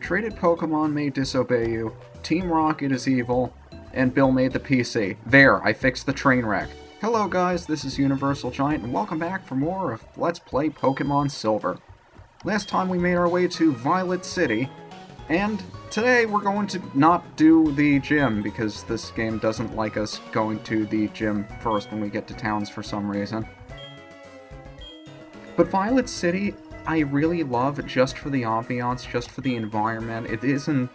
Traded Pokemon may disobey you, Team Rocket is evil, and Bill made the PC. There, I fixed the train wreck. Hello guys, this is UniversalGiant, and welcome back for more of Let's Play Pokémon Silver. Last time we made our way to Violet City, and today we're going to not do the gym, because this game doesn't like us going to the gym first when we get to towns for some reason. But Violet City, I really love just for the ambiance, just for the environment. It isn't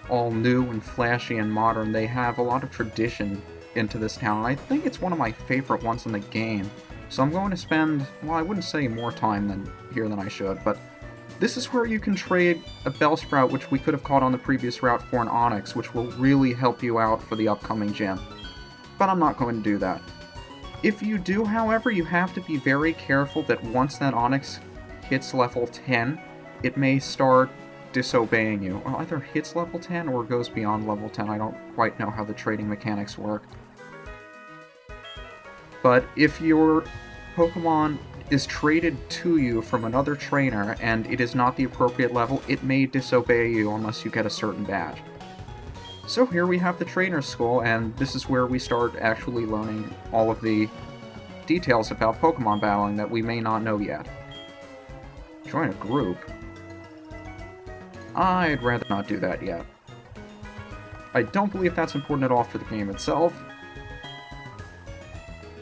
all new and flashy and modern. They have a lot of tradition into this town, and I think it's one of my favorite ones in the game. So I'm going to spend, well, I wouldn't say more time here than I should, but this is where you can trade a Bellsprout, which we could have caught on the previous route, for an Onix, which will really help you out for the upcoming gym. But I'm not going to do that. If you do, however, you have to be very careful that once that Onix hits level 10, it may start disobeying you. Well, either hits level 10 or goes beyond level 10. I don't quite know how the trading mechanics work. But if your Pokemon is traded to you from another trainer and it is not the appropriate level, it may disobey you unless you get a certain badge. So here we have the trainer school, and this is where we start actually learning all of the details about Pokemon battling that we may not know yet. Join a group? I'd rather not do that yet. I don't believe that's important at all for the game itself.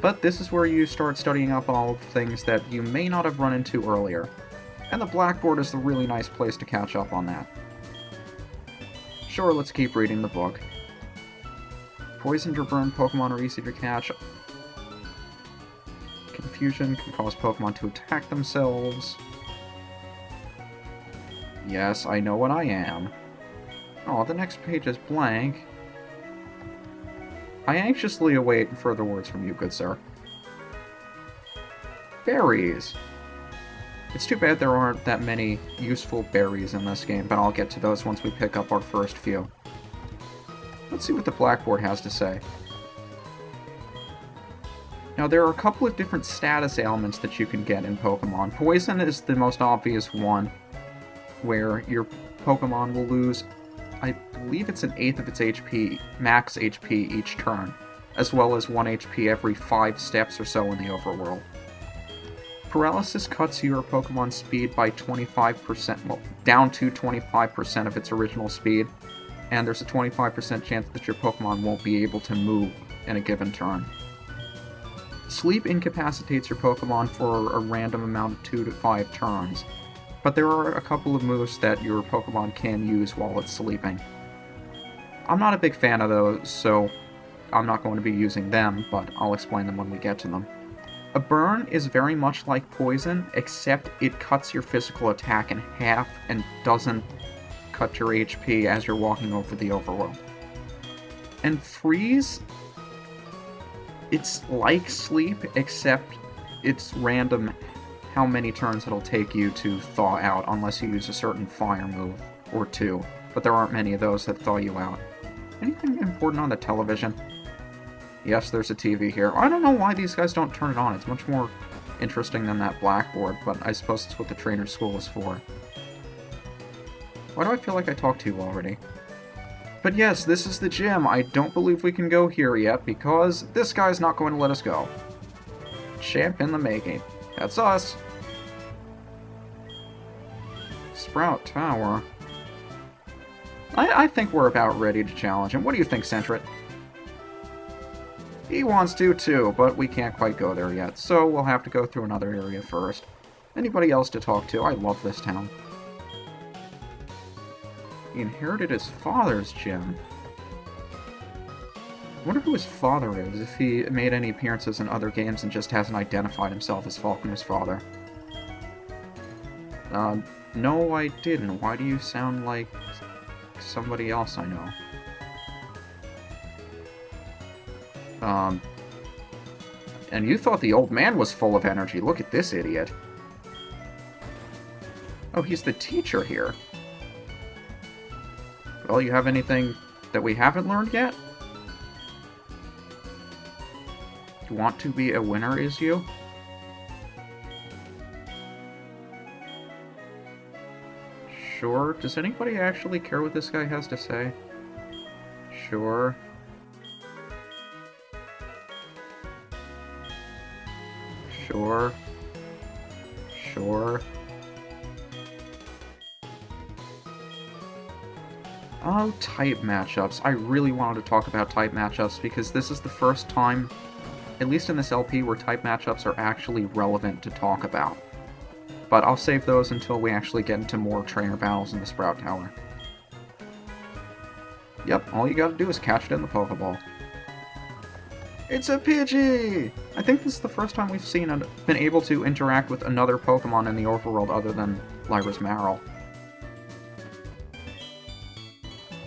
But this is where you start studying up all the things that you may not have run into earlier. And the blackboard is a really nice place to catch up on that. Sure, let's keep reading the book. Poisoned or burned Pokemon are easy to catch. Confusion can cause Pokemon to attack themselves. Yes, I know what I am. Oh, the next page is blank. I anxiously await further words from you, good sir. Berries! It's too bad there aren't that many useful berries in this game, but I'll get to those once we pick up our first few. Let's see what the blackboard has to say. Now, there are a couple of different status ailments that you can get in Pokemon. Poison is the most obvious one, where your Pokemon will lose, I believe it's 1/8 of its HP, max HP each turn, as well as 1 HP every 5 steps or so in the overworld. Paralysis cuts your Pokemon's speed by 25%, well, down to 25% of its original speed, and there's a 25% chance that your Pokemon won't be able to move in a given turn. Sleep incapacitates your Pokemon for a random amount of 2 to 5 turns, but there are a couple of moves that your Pokemon can use while it's sleeping. I'm not a big fan of those, so I'm not going to be using them, but I'll explain them when we get to them. A burn is very much like poison, except it cuts your physical attack in half and doesn't cut your HP as you're walking over the overworld. And freeze, it's like sleep, except it's random how many turns it'll take you to thaw out unless you use a certain fire move or two, but there aren't many of those that thaw you out. Anything important on the television? Yes, there's a TV here. I don't know why these guys don't turn it on. It's much more interesting than that blackboard, but I suppose it's what the trainer school is for. Why do I feel like I talked to you already? But yes, this is the gym. I don't believe we can go here yet, because this guy's not going to let us go. Champ in the making. That's us. Sprout Tower. I think we're about ready to challenge him. What do you think, Sentret? He wants to too, but we can't quite go there yet, so we'll have to go through another area first. Anybody else to talk to? I love this town. He inherited his father's gym. I wonder who his father is, if he made any appearances in other games and just hasn't identified himself as Falconer's father. No, I didn't. Why do you sound like somebody else I know? And you thought the old man was full of energy. Look at this idiot. Oh, he's the teacher here. Well, you have anything that we haven't learned yet? You want to be a winner, is you? Sure. Does anybody actually care what this guy has to say? Sure. Sure. Sure. Oh, type matchups. I really wanted to talk about type matchups because this is the first time, at least in this LP, where type matchups are actually relevant to talk about. But I'll save those until we actually get into more trainer battles in the Sprout Tower. Yep, all you gotta do is catch it in the Pokeball. It's a Pidgey! I think this is the first time we've been able to interact with another Pokemon in the overworld other than Lyra's Marill.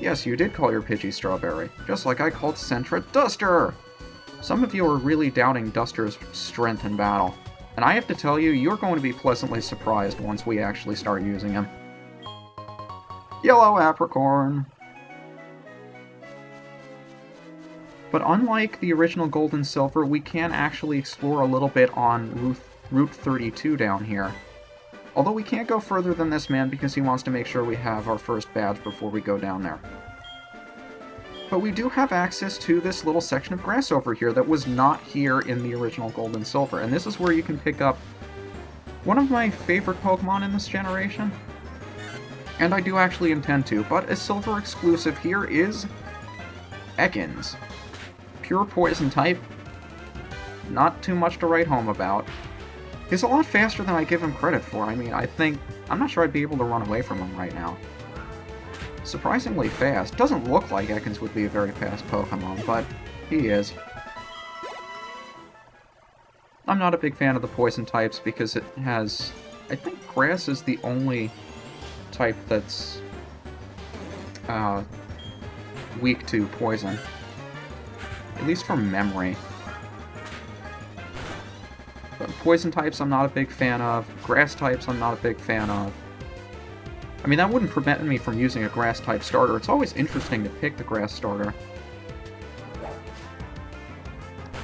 Yes, you did call your Pidgey Strawberry, just like I called Sentret Duster! Some of you are really doubting Duster's strength in battle, and I have to tell you, you're going to be pleasantly surprised once we actually start using him. Yellow Apricorn! But unlike the original Gold and Silver, we can actually explore a little bit on Route 32 down here. Although we can't go further than this man because he wants to make sure we have our first badge before we go down there. But we do have access to this little section of grass over here that was not here in the original Gold and Silver, and this is where you can pick up one of my favorite Pokemon in this generation. And I do actually intend to, but a Silver exclusive here is Ekans. Pure Poison type. Not too much to write home about. He's a lot faster than I give him credit for. I mean, I'm not sure I'd be able to run away from him right now. Surprisingly fast. Doesn't look like Ekans would be a very fast Pokemon, but he is. I'm not a big fan of the poison types because it has... I think Grass is the only type that's weak to poison. At least from memory. But poison types I'm not a big fan of. Grass types I'm not a big fan of. I mean, that wouldn't prevent me from using a grass type starter. It's always interesting to pick the grass starter.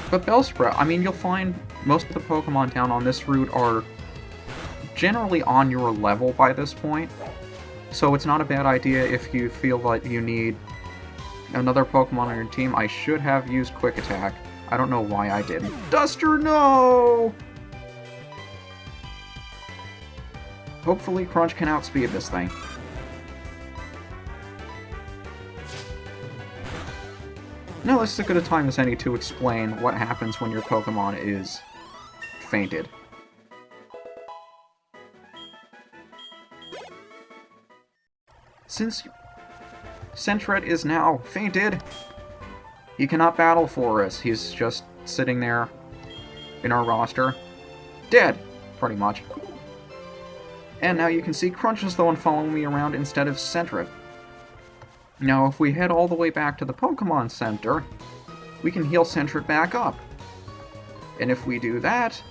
But Bellsprout, I mean, you'll find most of the Pokemon down on this route are generally on your level by this point. So it's not a bad idea if you feel like you need another Pokemon on your team. I should have used Quick Attack. I don't know why I didn't. Duster, no! Hopefully Crunch can outspeed this thing. Now this is as good a time as any to explain what happens when your Pokemon is fainted. Since Sentret is now fainted, he cannot battle for us. He's just sitting there in our roster. Dead, pretty much. And now you can see Crunch is the one following me around instead of Sentret. Now if we head all the way back to the Pokemon Center, we can heal Sentret back up. And if we do that,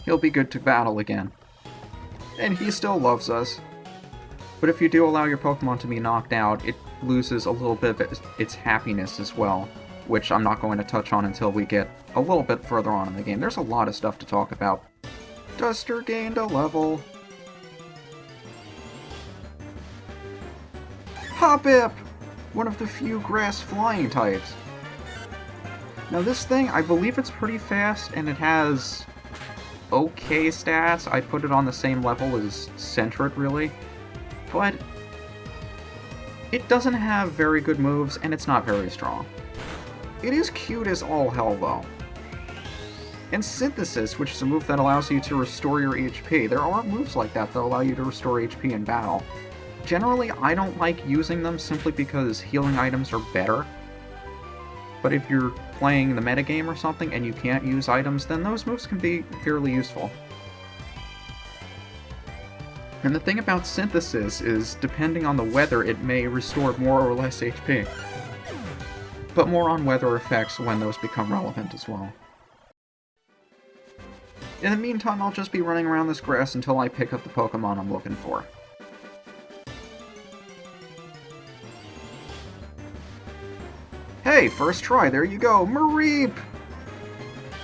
he'll be good to battle again. And he still loves us. But if you do allow your Pokemon to be knocked out, it loses a little bit of its happiness as well, which I'm not going to touch on until we get a little bit further on in the game. There's a lot of stuff to talk about. Duster gained a level. Hoppip! One of the few grass flying types. Now this thing, I believe it's pretty fast, and it has okay stats. I put it on the same level as Sentret, really. But it doesn't have very good moves, and it's not very strong. It is cute as all hell, though. And Synthesis, which is a move that allows you to restore your HP. There are moves like that that allow you to restore HP in battle. Generally, I don't like using them simply because healing items are better. But if you're playing the metagame or something and you can't use items, then those moves can be fairly useful. And the thing about Synthesis is, depending on the weather, it may restore more or less HP. But more on weather effects when those become relevant as well. In the meantime, I'll just be running around this grass until I pick up the Pokemon I'm looking for. Hey, first try, there you go, Mareep!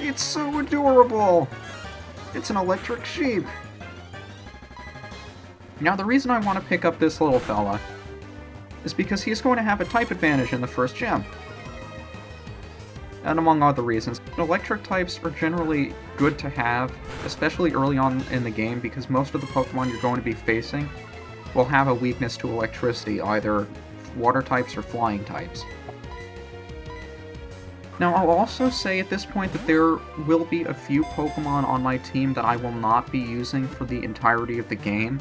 It's so adorable! It's an electric sheep! Now, the reason I want to pick up this little fella is because he's going to have a type advantage in the first gym. And among other reasons, electric types are generally good to have, especially early on in the game, because most of the Pokemon you're going to be facing will have a weakness to electricity, either water types or flying types. Now, I'll also say at this point that there will be a few Pokemon on my team that I will not be using for the entirety of the game,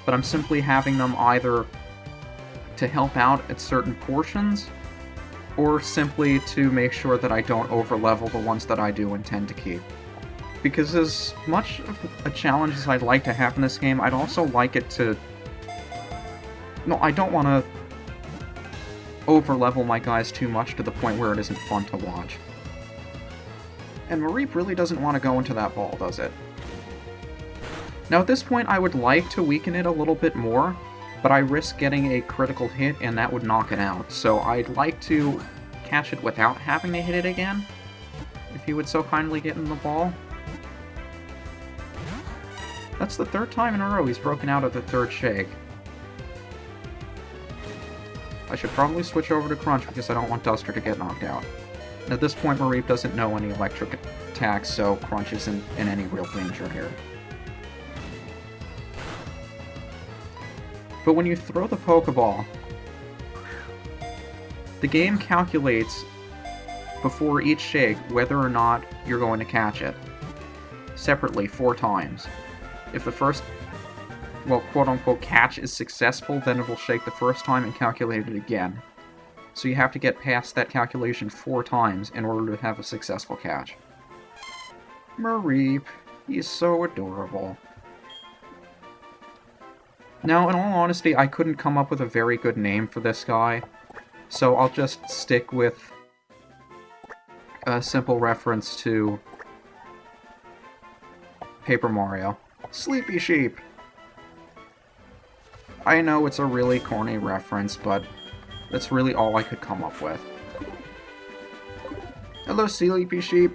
but I'm simply having them either to help out at certain portions, or simply to make sure that I don't overlevel the ones that I do intend to keep. Because as much of a challenge as I'd like to have in this game, I'd also like it to... No, I don't want to overlevel my guys too much to the point where it isn't fun to watch. And Mareep really doesn't want to go into that ball, does it? Now at this point I would like to weaken it a little bit more, but I risk getting a critical hit and that would knock it out, so I'd like to catch it without having to hit it again, if you would so kindly get in the ball. That's the third time in a row he's broken out of the third shake. I should probably switch over to Crunch because I don't want Duster to get knocked out. At this point, Mareep doesn't know any electric attacks, so Crunch isn't in any real danger here. But when you throw the Pokeball, the game calculates before each shake whether or not you're going to catch it, separately 4 times. If the first, well, quote-unquote catch is successful, then it will shake the first time and calculate it again. So you have to get past that calculation 4 times in order to have a successful catch. Mareep, he's so adorable. Now, in all honesty, I couldn't come up with a very good name for this guy, so I'll just stick with a simple reference to Paper Mario. Sleepy Sheep! I know it's a really corny reference, but that's really all I could come up with. Hello, Sleepy Sheep!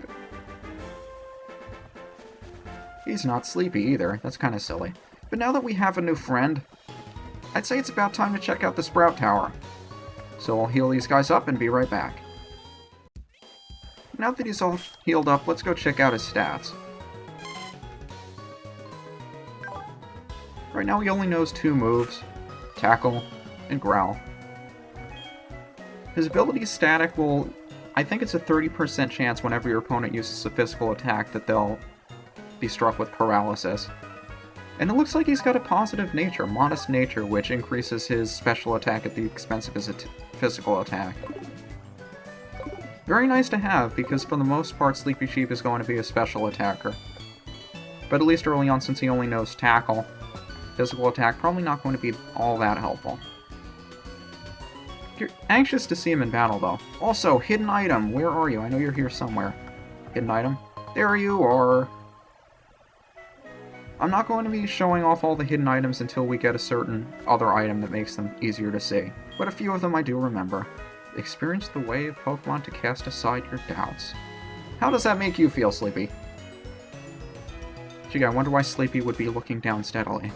He's not sleepy either, that's kinda silly. But now that we have a new friend, I'd say it's about time to check out the Sprout Tower. So I'll heal these guys up and be right back. Now that he's all healed up, let's go check out his stats. Right now he only knows 2 moves, Tackle and Growl. His ability is static will... I think it's a 30% chance whenever your opponent uses a physical attack that they'll be struck with paralysis. And it looks like he's got a positive nature, modest nature, which increases his special attack at the expense of his physical attack. Very nice to have, because for the most part Sleepy Sheep is going to be a special attacker. But at least early on, since he only knows Tackle, physical attack probably not going to be all that helpful. You're anxious to see him in battle, though. Also, hidden item, where are you? I know you're here somewhere. Hidden item? There you are! I'm not going to be showing off all the hidden items until we get a certain other item that makes them easier to see, but a few of them I do remember. Experience the way of Pokemon to cast aside your doubts. How does that make you feel, Sleepy? Gee, I wonder why Sleepy would be looking down steadily.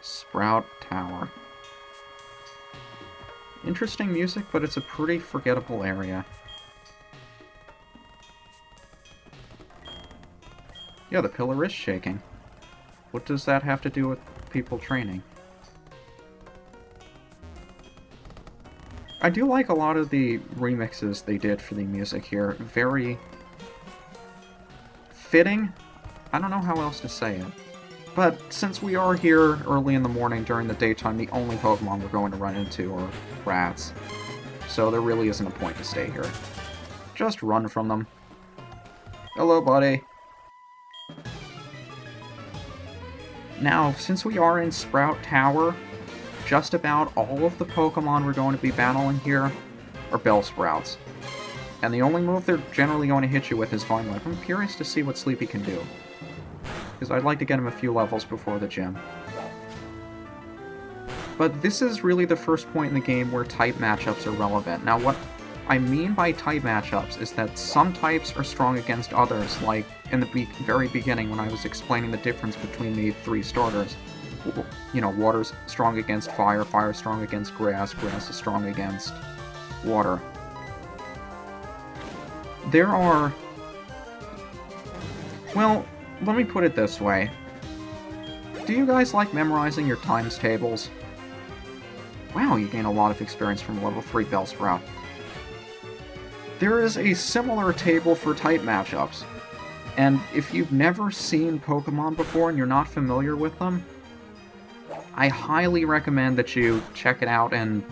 Sprout Tower. Interesting music, but it's a pretty forgettable area. Yeah, the pillar is shaking. What does that have to do with people training? I do like a lot of the remixes they did for the music here. Very fitting? I don't know how else to say it. But since we are here early in the morning during the daytime, the only Pokemon we're going to run into are rats. So there really isn't a point to stay here. Just run from them. Hello, buddy. Now, since we are in Sprout Tower, just about all of the Pokemon we're going to be battling here are Bellsprouts. And the only move they're generally going to hit you with is Vine Whip. I'm curious to see what Sleepy can do, because I'd like to get him a few levels before the gym. But this is really the first point in the game where type matchups are relevant. Now, what I mean by type matchups is that some types are strong against others, like in the very beginning when I was explaining the difference between the 3 starters. You know, water's strong against fire, fire's strong against grass, grass is strong against water. There are... Well, let me put it this way. Do you guys like memorizing your times tables? Wow, you gain a lot of experience from level 3 Bellsprout. There is a similar table for type matchups, and if you've never seen Pokemon before and you're not familiar with them, I highly recommend that you check it out and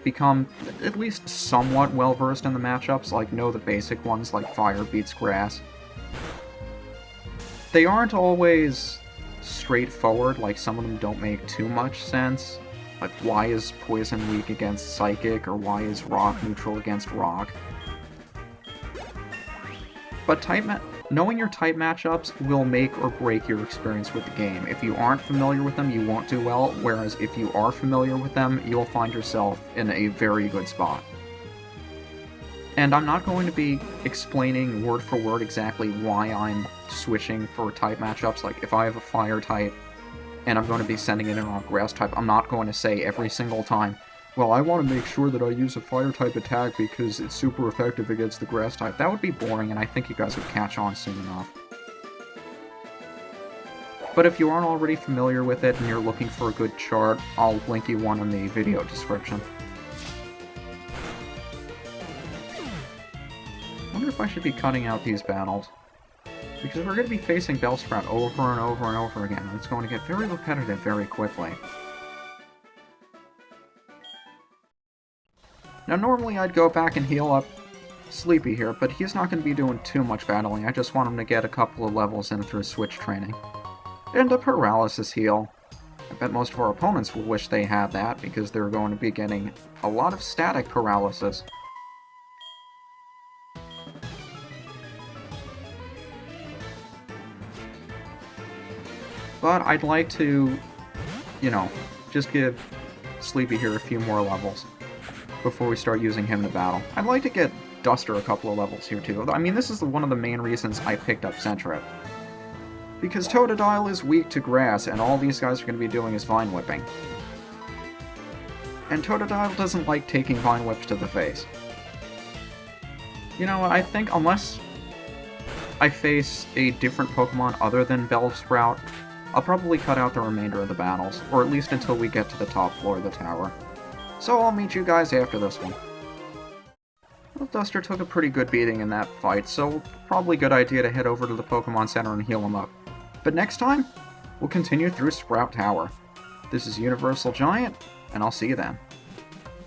become at least somewhat well-versed in the matchups, like know the basic ones like fire beats grass. They aren't always straightforward, like some of them don't make too much sense. Like, why is poison weak against psychic, or why is rock neutral against rock? But knowing your type matchups will make or break your experience with the game. If you aren't familiar with them, you won't do well, whereas if you are familiar with them, you'll find yourself in a very good spot. And I'm not going to be explaining word for word exactly why I'm switching for type matchups. Like, if I have a fire type, and I'm going to be sending it in on a grass type, I'm not going to say every single time, well, I want to make sure that I use a fire type attack because it's super effective against the grass type. That would be boring, and I think you guys would catch on soon enough. But if you aren't already familiar with it and you're looking for a good chart, I'll link you one in the video description. I wonder if I should be cutting out these battles. Because we're going to be facing Bellsprout over and over and over again, and it's going to get very repetitive very quickly. Now, normally I'd go back and heal up Sleepy here, but he's not going to be doing too much battling. I just want him to get a couple of levels in through switch training. And a paralysis heal. I bet most of our opponents will wish they had that, because they're going to be getting a lot of static paralysis. But I'd like to, you know, just give Sleepy here a few more levels before we start using him in battle. I'd like to get Duster a couple of levels here too. I mean, this is one of the main reasons I picked up Sentret. Because Totodile is weak to grass, and all these guys are going to be doing is Vine Whipping. And Totodile doesn't like taking Vine Whips to the face. You know, I think unless I face a different Pokemon other than Bellsprout, I'll probably cut out the remainder of the battles, or at least until we get to the top floor of the tower. So I'll meet you guys after this one. Well, Duster took a pretty good beating in that fight, so probably a good idea to head over to the Pokemon Center and heal him up. But next time, we'll continue through Sprout Tower. This is UniversalGiant, and I'll see you then.